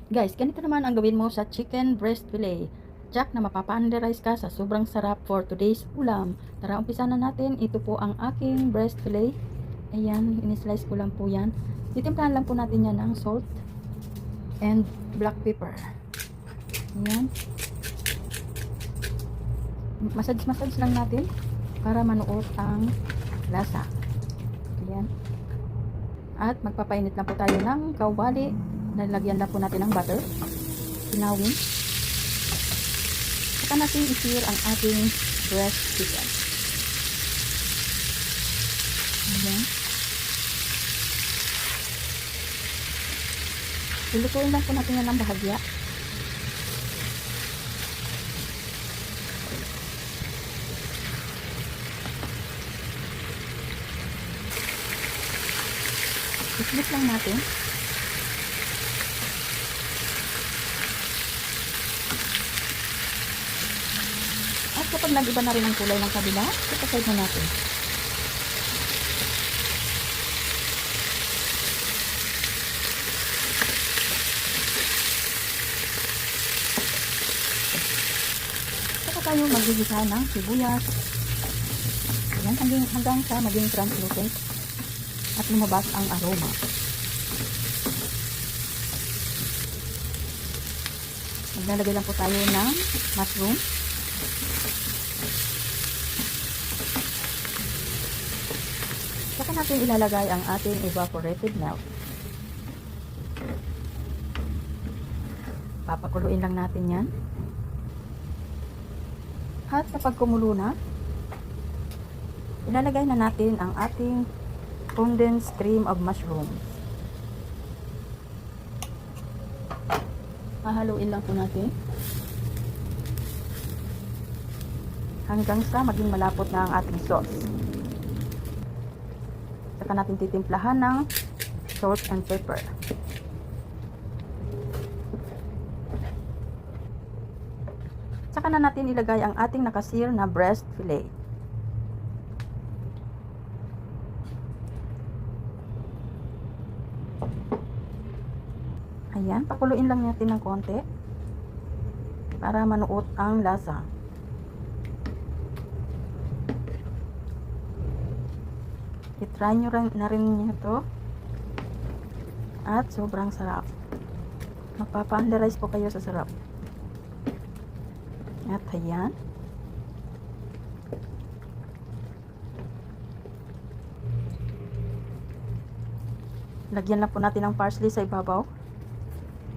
Guys, ganito naman ang gawin mo sa chicken breast fillet. Jack na mapapa-underize ka sa sobrang sarap for today's ulam. Tara, umpisa na natin. Ito po ang aking breast fillet. Ayan, in-slice ko lang po yan. Titimplahan lang po natin yan ng salt and black pepper. Ayan. Massage lang natin para manuot ang lasa. Ayan. At magpapainit lang po tayo ng kawali. Nalagyan lang po natin ng butter. Sinawin. Saka natin i-sear ang ating breast chicken. Ayan. Lulutuin lang po natin yan ng bahagya. I-flip lang natin. At kapag nag-iba na rin ang kulay ng kabila, ipaside na natin. Saka tayo magigisa ng sibuyas. Ayan, hanggang sa maging translucent at lumabas ang aroma. Maglalagay lang po tayo ng mushroom. Saka natin ilalagay ang ating evaporated milk. Papakuluin lang natin yan. At kapag kumulo na, ilalagay na natin ang ating condensed cream of mushrooms. Hahaluin lang po natin hanggang sa maging malapot na ang ating sauce. Saka natin titimplahan ng salt and pepper. Saka na natin ilagay ang ating nakasear na breast fillet. Ayan, pakuluin lang natin ng konti para manuot ang lasa. I-try nyo na rin nyo ito. At sobrang sarap. Mapapa-underize po kayo sa sarap. At ayan. Lagyan lang po natin ng parsley sa ibabaw.